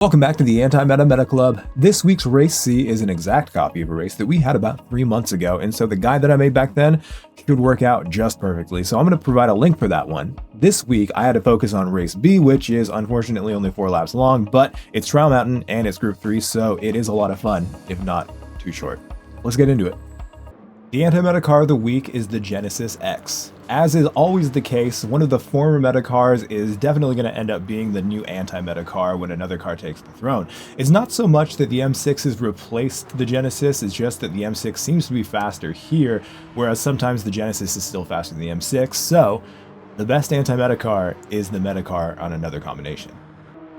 Welcome back to the Anti-Meta Meta Club. This week's Race C is an exact copy of a race that we had about 3 months ago, and so the guide that I made back then should work out just perfectly, so I'm going to provide a link for that one. This week, I had to focus on Race B, which is unfortunately only 4 laps long, but it's Trial Mountain and it's Group 3, so it is a lot of fun, if not too short. Let's get into it. The anti-meta car of the week is the Genesis X. As is always the case, one of the former meta cars is definitely going to end up being the new anti-meta car when another car takes the throne. It's not so much that the M6 has replaced the Genesis, it's just that the M6 seems to be faster here, whereas sometimes the Genesis is still faster than the M6, so the best anti-meta car is the meta car on another combination.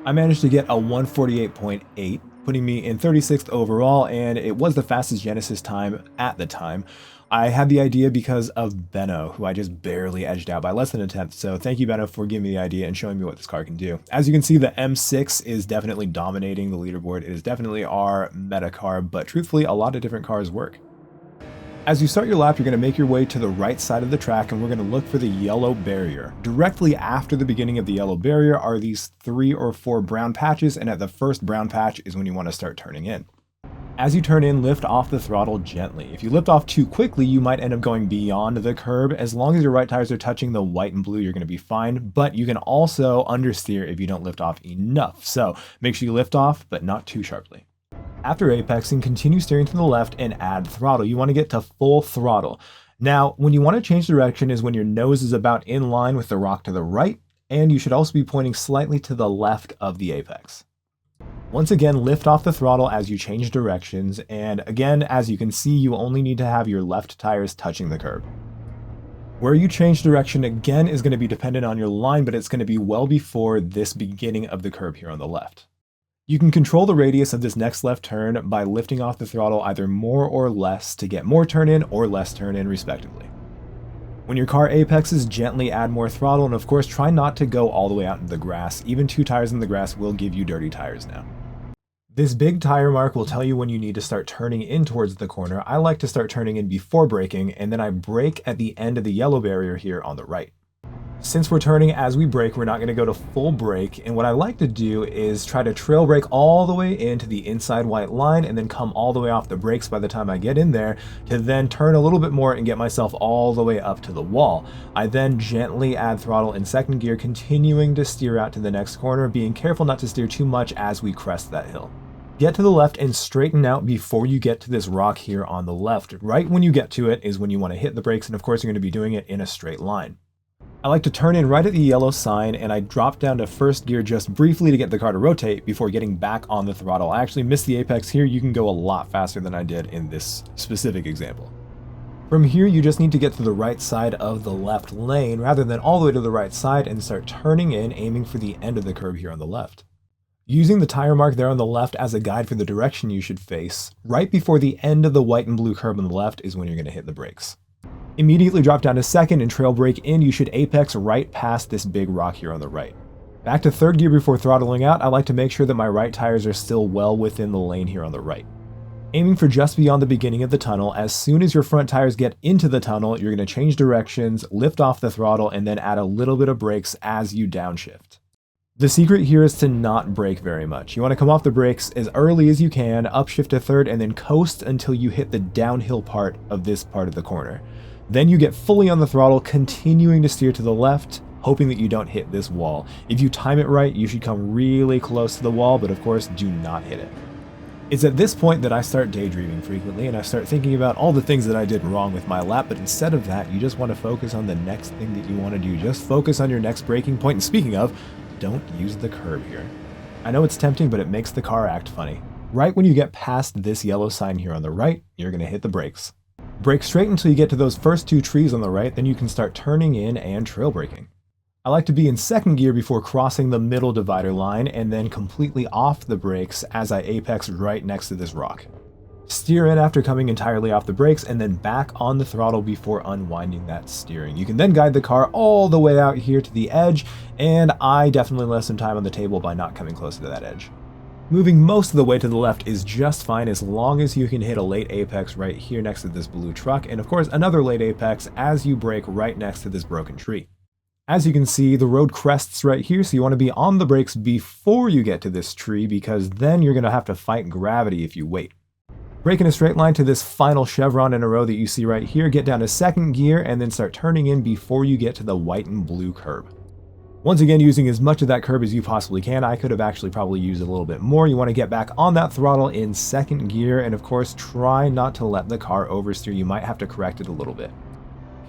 I managed to get a 148.8, putting me in 36th overall, and it was the fastest Genesis time at the time. I had the idea because of Benno, who I just barely edged out by less than a tenth, so thank you Benno for giving me the idea and showing me what this car can do. As you can see, the M6 is definitely dominating the leaderboard. It is definitely our meta car, but truthfully, a lot of different cars work. As you start your lap, you're going to make your way to the right side of the track, and we're going to look for the yellow barrier. Directly after the beginning of the yellow barrier are these 3 or 4 brown patches, and at the first brown patch is when you want to start turning in. As you turn in, lift off the throttle gently. If you lift off too quickly, you might end up going beyond the curb. As long as your right tires are touching the white and blue, you're going to be fine, but you can also understeer if you don't lift off enough. So make sure you lift off, but not too sharply. After apexing, continue steering to the left and add throttle. You want to get to full throttle. Now, when you want to change direction is when your nose is about in line with the rock to the right, and you should also be pointing slightly to the left of the apex. Once again, lift off the throttle as you change directions, and again, as you can see, you only need to have your left tires touching the curb. Where you change direction again is going to be dependent on your line, but it's going to be well before this beginning of the curb here on the left. You can control the radius of this next left turn by lifting off the throttle either more or less to get more turn in or less turn in respectively. When your car apexes, gently add more throttle, and of course try not to go all the way out into the grass. Even 2 tires in the grass will give you dirty tires now. This big tire mark will tell you when you need to start turning in towards the corner. I like to start turning in before braking, and then I brake at the end of the yellow barrier here on the right. Since we're turning as we brake, we're not going to go to full brake, and what I like to do is try to trail brake all the way into the inside white line and then come all the way off the brakes by the time I get in there to then turn a little bit more and get myself all the way up to the wall. I then gently add throttle in second gear, continuing to steer out to the next corner, being careful not to steer too much as we crest that hill. Get to the left and straighten out before you get to this rock here on the left. Right when you get to it is when you want to hit the brakes, and of course you're going to be doing it in a straight line. I like to turn in right at the yellow sign, and I drop down to first gear just briefly to get the car to rotate before getting back on the throttle. I actually missed the apex here. You can go a lot faster than I did in this specific example. From here, you just need to get to the right side of the left lane rather than all the way to the right side and start turning in, aiming for the end of the curb here on the left. Using the tire mark there on the left as a guide for the direction you should face, right before the end of the white and blue curb on the left is when you're going to hit the brakes. Immediately drop down to second and trail brake in. You should apex right past this big rock here on the right. Back to third gear before throttling out. I like to make sure that my right tires are still well within the lane here on the right. Aiming for just beyond the beginning of the tunnel. As soon as your front tires get into the tunnel, you're going to change directions, lift off the throttle, and then add a little bit of brakes as you downshift. The secret here is to not brake very much. You want to come off the brakes as early as you can, upshift to third, and then coast until you hit the downhill part of this part of the corner. Then you get fully on the throttle, continuing to steer to the left, hoping that you don't hit this wall. If you time it right, you should come really close to the wall, but of course, do not hit it. It's at this point that I start daydreaming frequently, and I start thinking about all the things that I did wrong with my lap, but instead of that, you just want to focus on the next thing that you want to do. Just focus on your next braking point, and speaking of, don't use the curb here. I know it's tempting, but it makes the car act funny. Right when you get past this yellow sign here on the right, you're going to hit the brakes. Brake straight until you get to those first 2 trees on the right, then you can start turning in and trail braking. I like to be in second gear before crossing the middle divider line and then completely off the brakes as I apex right next to this rock. Steer in after coming entirely off the brakes and then back on the throttle before unwinding that steering. You can then guide the car all the way out here to the edge, and I definitely left some time on the table by not coming closer to that edge. Moving most of the way to the left is just fine as long as you can hit a late apex right here next to this blue truck, and of course another late apex as you brake right next to this broken tree. As you can see, the road crests right here, so you want to be on the brakes before you get to this tree because then you're going to have to fight gravity if you wait. Brake in a straight line to this final chevron in a row that you see right here, get down to second gear and then start turning in before you get to the white and blue curb. Once again, using as much of that curb as you possibly can. I could have actually probably used a little bit more. You want to get back on that throttle in second gear and of course try not to let the car oversteer. You might have to correct it a little bit.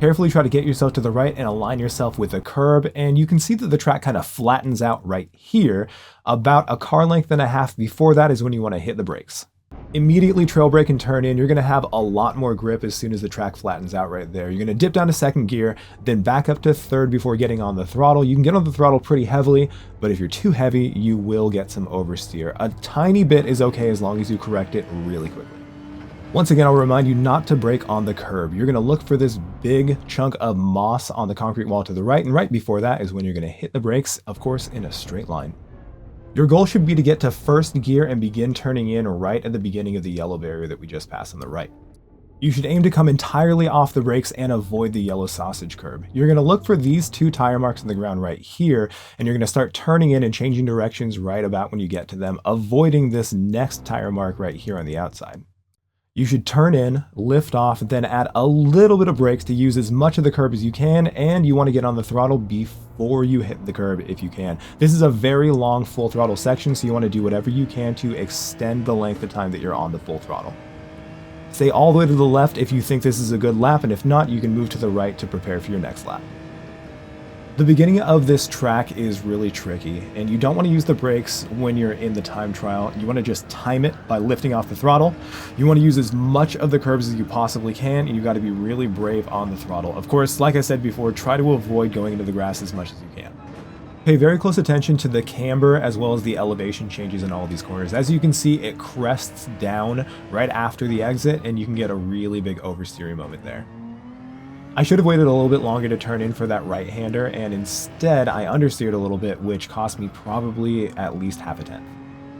Carefully try to get yourself to the right and align yourself with the curb, and you can see that the track kind of flattens out right here. About a car length and a half before that is when you want to hit the brakes. Immediately trail brake and turn in. You're going to have a lot more grip as soon as the track flattens out right there. You're going to dip down to second gear, then back up to third before getting on the throttle. You can get on the throttle pretty heavily, but if you're too heavy, you will get some oversteer. A tiny bit is okay as long as you correct it really quickly. Once again, I'll remind you not to brake on the curb. You're going to look for this big chunk of moss on the concrete wall to the right, and right before that is when you're going to hit the brakes, of course, in a straight line. Your goal should be to get to first gear and begin turning in right at the beginning of the yellow barrier that we just passed on the right. You should aim to come entirely off the brakes and avoid the yellow sausage curb. You're going to look for these two tire marks on the ground right here, and you're going to start turning in and changing directions right about when you get to them, avoiding this next tire mark right here on the outside. You should turn in, lift off, then add a little bit of brakes to use as much of the curb as you can, and you want to get on the throttle before you hit the curb if you can. This is a very long full throttle section, so you want to do whatever you can to extend the length of time that you're on the full throttle. Stay all the way to the left if you think this is a good lap, and if not, you can move to the right to prepare for your next lap. The beginning of this track is really tricky, and you don't want to use the brakes when you're in the time trial. You want to just time it by lifting off the throttle. You want to use as much of the curbs as you possibly can, and you got to be really brave on the throttle. Of course, like I said before, try to avoid going into the grass as much as you can. Pay very close attention to the camber as well as the elevation changes in all of these corners. As you can see, it crests down right after the exit, and you can get a really big oversteering moment there. I should have waited a little bit longer to turn in for that right-hander, and instead I understeered a little bit, which cost me probably at least half a tenth.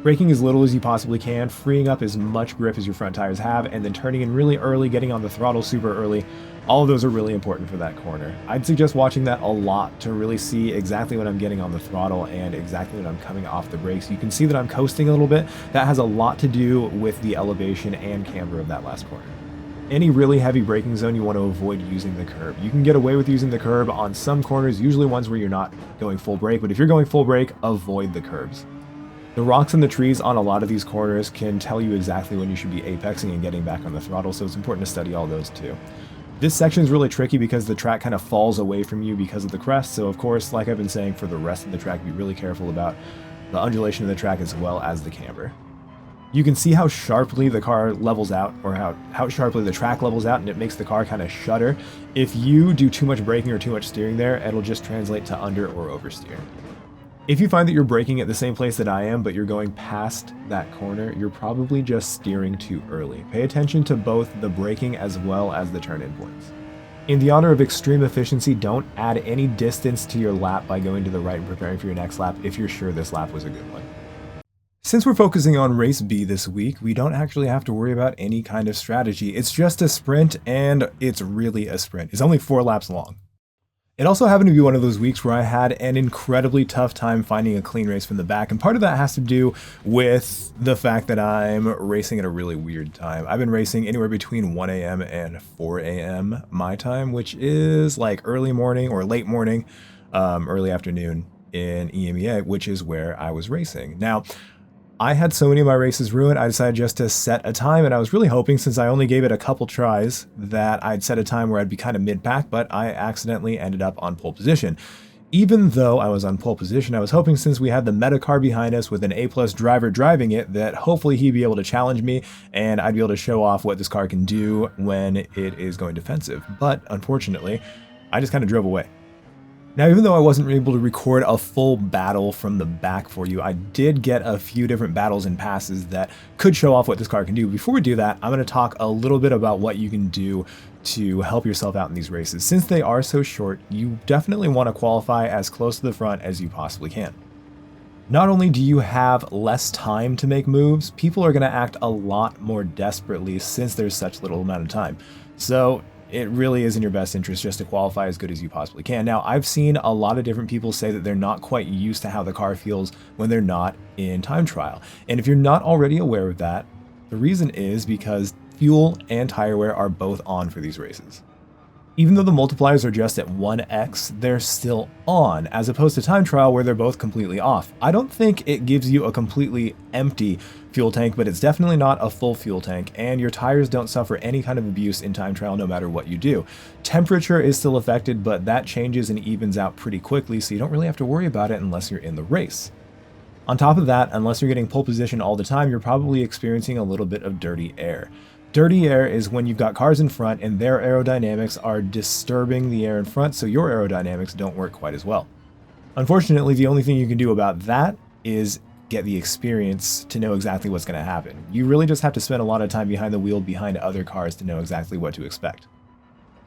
Braking as little as you possibly can, freeing up as much grip as your front tires have, and then turning in really early, getting on the throttle super early. All of those are really important for that corner. I'd suggest watching that a lot to really see exactly when I'm getting on the throttle and exactly when I'm coming off the brakes. You can see that I'm coasting a little bit. That has a lot to do with the elevation and camber of that last corner. Any really heavy braking zone, you want to avoid using the curb. You can get away with using the curb on some corners, usually ones where you're not going full brake, but if you're going full brake, avoid the curbs. The rocks and the trees on a lot of these corners can tell you exactly when you should be apexing and getting back on the throttle, so it's important to study all those too. This section is really tricky because the track kind of falls away from you because of the crest, so of course, like I've been saying for the rest of the track, be really careful about the undulation of the track as well as the camber. You can see how sharply the car levels out, or how sharply the track levels out, and it makes the car kind of shudder. If you do too much braking or too much steering there, it'll just translate to under or oversteer. If you find that you're braking at the same place that I am, but you're going past that corner, you're probably just steering too early. Pay attention to both the braking as well as the turn-in points. In the honor of extreme efficiency, don't add any distance to your lap by going to the right and preparing for your next lap if you're sure this lap was a good one. Since we're focusing on Race B this week, we don't actually have to worry about any kind of strategy. It's just a sprint, and it's really a sprint. It's only 4 laps long. It also happened to be one of those weeks where I had an incredibly tough time finding a clean race from the back, and part of that has to do with the fact that I'm racing at a really weird time. I've been racing anywhere between 1 a.m. and 4 a.m. my time, which is like early morning or late morning, early afternoon in EMEA, which is where I was racing. Now, I had so many of my races ruined, I decided just to set a time, and I was really hoping, since I only gave it a couple tries, that I'd set a time where I'd be kind of mid-pack, but I accidentally ended up on pole position. Even though I was on pole position, I was hoping, since we had the meta car behind us with an A+ driver driving it, that hopefully he'd be able to challenge me, and I'd be able to show off what this car can do when it is going defensive. But unfortunately, I just kind of drove away. Now, even though I wasn't able to record a full battle from the back for you, I did get a few different battles and passes that could show off what this car can do. Before we do that, I'm going to talk a little bit about what you can do to help yourself out in these races. Since they are so short, you definitely want to qualify as close to the front as you possibly can. Not only do you have less time to make moves, people are going to act a lot more desperately since there's such little amount of time. So It really is in your best interest just to qualify as good as you possibly can. Now, I've seen a lot of different people say that they're not quite used to how the car feels when they're not in time trial. And if you're not already aware of that, the reason is because fuel and tire wear are both on for these races. Even though the multipliers are just at 1x, they're still on, as opposed to time trial where they're both completely off. I don't think it gives you a completely empty fuel tank, but it's definitely not a full fuel tank, and your tires don't suffer any kind of abuse in time trial no matter what you do. Temperature is still affected, but that changes and evens out pretty quickly, so you don't really have to worry about it unless you're in the race. On top of that, unless you're getting pole position all the time, you're probably experiencing a little bit of dirty air. Dirty air is when you've got cars in front and their aerodynamics are disturbing the air in front, so your aerodynamics don't work quite as well. Unfortunately, the only thing you can do about that is get the experience to know exactly what's going to happen. You really just have to spend a lot of time behind the wheel behind other cars to know exactly what to expect.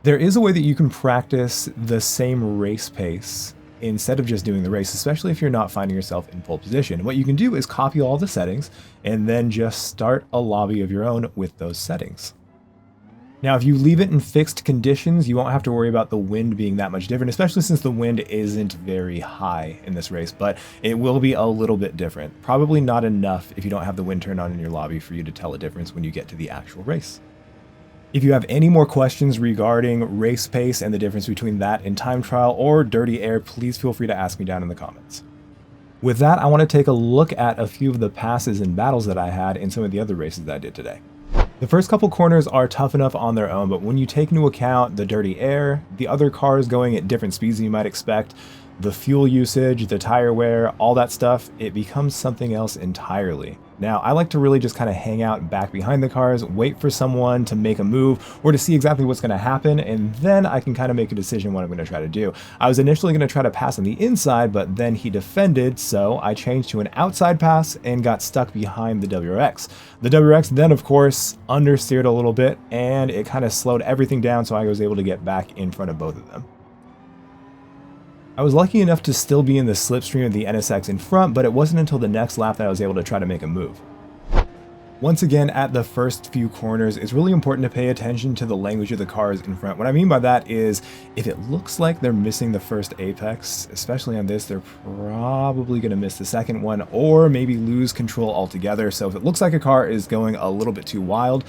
There is a way that you can practice the same race pace instead of just doing the race, especially if you're not finding yourself in pole position. What you can do is copy all the settings and then just start a lobby of your own with those settings. Now, if you leave it in fixed conditions, you won't have to worry about the wind being that much different, especially since the wind isn't very high in this race, but it will be a little bit different. Probably not enough if you don't have the wind turned on in your lobby for you to tell a difference when you get to the actual race. If you have any more questions regarding race pace and the difference between that and time trial or dirty air, please feel free to ask me down in the comments. With that, I want to take a look at a few of the passes and battles that I had in some of the other races that I did today. The first couple corners are tough enough on their own, but when you take into account the dirty air, the other cars going at different speeds than you might expect, the fuel usage, the tire wear, all that stuff, it becomes something else entirely. Now, I like to really just kind of hang out back behind the cars, wait for someone to make a move or to see exactly what's going to happen, and then I can kind of make a decision what I'm going to try to do. I was initially going to try to pass on the inside, but then he defended, so I changed to an outside pass and got stuck behind the WRX. The WRX then, of course, understeered a little bit, and it kind of slowed everything down, so I was able to get back in front of both of them. I was lucky enough to still be in the slipstream of the NSX in front, but it wasn't until the next lap that I was able to try to make a move. Once again, at the first few corners, it's really important to pay attention to the language of the cars in front. What I mean by that is, if it looks like they're missing the first apex, especially on this, they're probably going to miss the second one or maybe lose control altogether. So if it looks like a car is going a little bit too wild,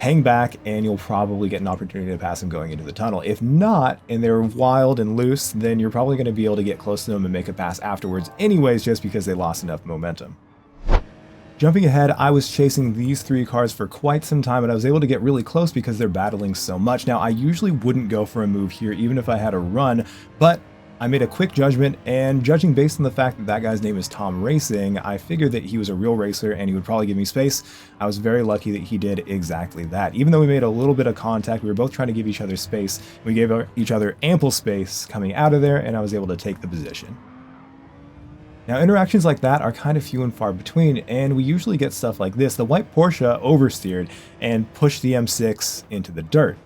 hang back and you'll probably get an opportunity to pass them going into the tunnel. If not, and they're wild and loose, then you're probably going to be able to get close to them and make a pass afterwards anyways, just because they lost enough momentum. Jumping ahead, I was chasing these three cars for quite some time, and I was able to get really close because they're battling so much. Now, I usually wouldn't go for a move here, even if I had a run, but I made a quick judgment, and judging based on the fact that that guy's name is Tom Racing, I figured that he was a real racer and he would probably give me space. I was very lucky that he did exactly that. Even though we made a little bit of contact, we were both trying to give each other space. We gave each other ample space coming out of there, and I was able to take the position. Now, interactions like that are kind of few and far between, and we usually get stuff like this. The white Porsche oversteered and pushed the M6 into the dirt.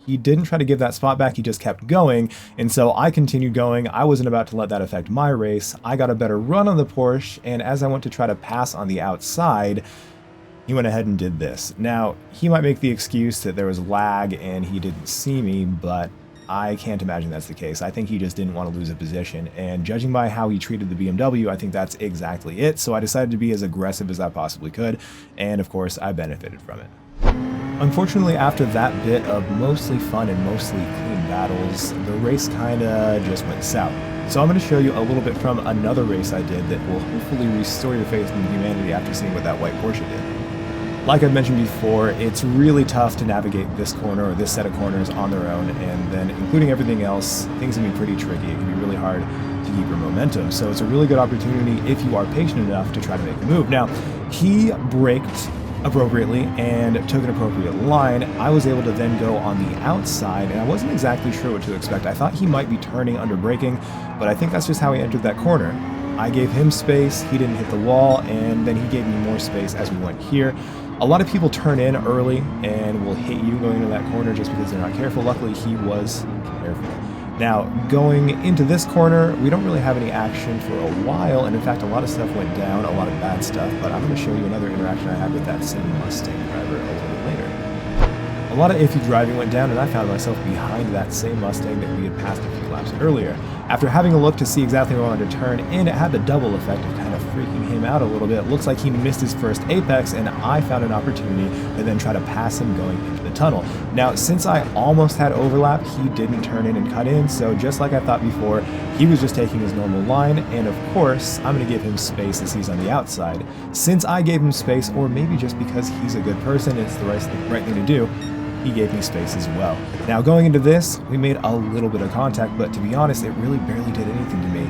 He didn't try to give that spot back, he just kept going, and so I continued going. I wasn't about to let that affect my race. I got a better run on the Porsche, and as I went to try to pass on the outside, he went ahead and did this. Now, he might make the excuse that there was lag and he didn't see me, but I can't imagine that's the case. I think he just didn't want to lose a position, and judging by how he treated the BMW, I think that's exactly it. So I decided to be as aggressive as I possibly could, and of course, I benefited from it. Unfortunately, after that bit of mostly fun and mostly clean battles, the race kinda just went south. So I'm going to show you a little bit from another race I did that will hopefully restore your faith in humanity after seeing what that white Porsche did. Like I mentioned before, it's really tough to navigate this corner or this set of corners on their own, and then including everything else, things can be pretty tricky. It can be really hard to keep your momentum. So it's a really good opportunity if you are patient enough to try to make a move. Now, he braked appropriately and took an appropriate line. I was able to then go on the outside, and I wasn't exactly sure what to expect. I thought he might be turning under braking, but I think that's just how he entered that corner. I gave him space, he didn't hit the wall, and then he gave me more space as we went here. A lot of people turn in early and will hit you going into that corner just because they're not careful. Luckily, he was careful. Now, going into this corner, we don't really have any action for a while, and in fact, a lot of stuff went down, a lot of bad stuff, but I'm going to show you another interaction I had with that same Mustang driver a little bit later. A lot of iffy driving went down, and I found myself behind that same Mustang that we had passed a few laps earlier. After having a look to see exactly where I wanted to turn in, it had the double effect of kind of freaking him out a little bit. Looks like he missed his first apex, and I found an opportunity to then try to pass him going into the tunnel. Now, since I almost had overlap, he didn't turn in and cut in, so just like I thought before, he was just taking his normal line, and of course, I'm going to give him space as he's on the outside. Since I gave him space, or maybe just because he's a good person, it's the right thing to do, he gave me space as well. Now going into this, we made a little bit of contact, but to be honest, it really barely did anything to me,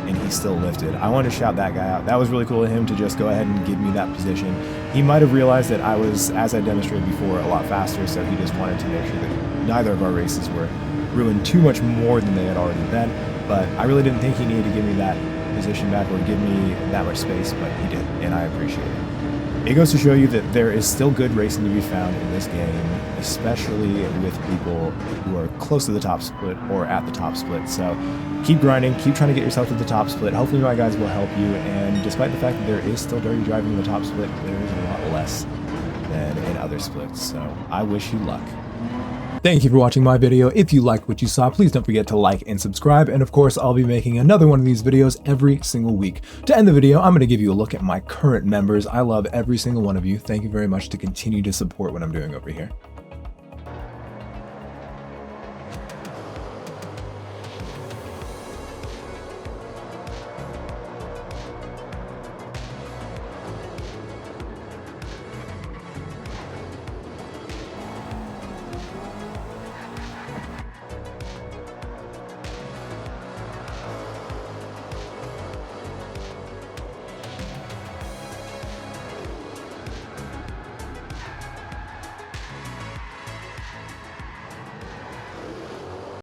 and he still lifted. I wanted to shout that guy out. That was really cool of him to just go ahead and give me that position. He might have realized that I was, as I demonstrated before, a lot faster, so he just wanted to make sure that neither of our races were ruined too much more than they had already been, but I really didn't think he needed to give me that position back or give me that much space, but he did, and I appreciate it. It goes to show you that there is still good racing to be found in this game, especially with people who are close to the top split or at the top split. So keep grinding, keep trying to get yourself to the top split. Hopefully my guys will help you, and despite the fact that there is still dirty driving in the top split, there is a lot less than in other splits. So I wish you luck. Thank you for watching my video. If you liked what you saw, please don't forget to like and subscribe. And of course, I'll be making another one of these videos every single week. To end the video, I'm going to give you a look at my current members. I love every single one of you. Thank you very much to continue to support what I'm doing over here.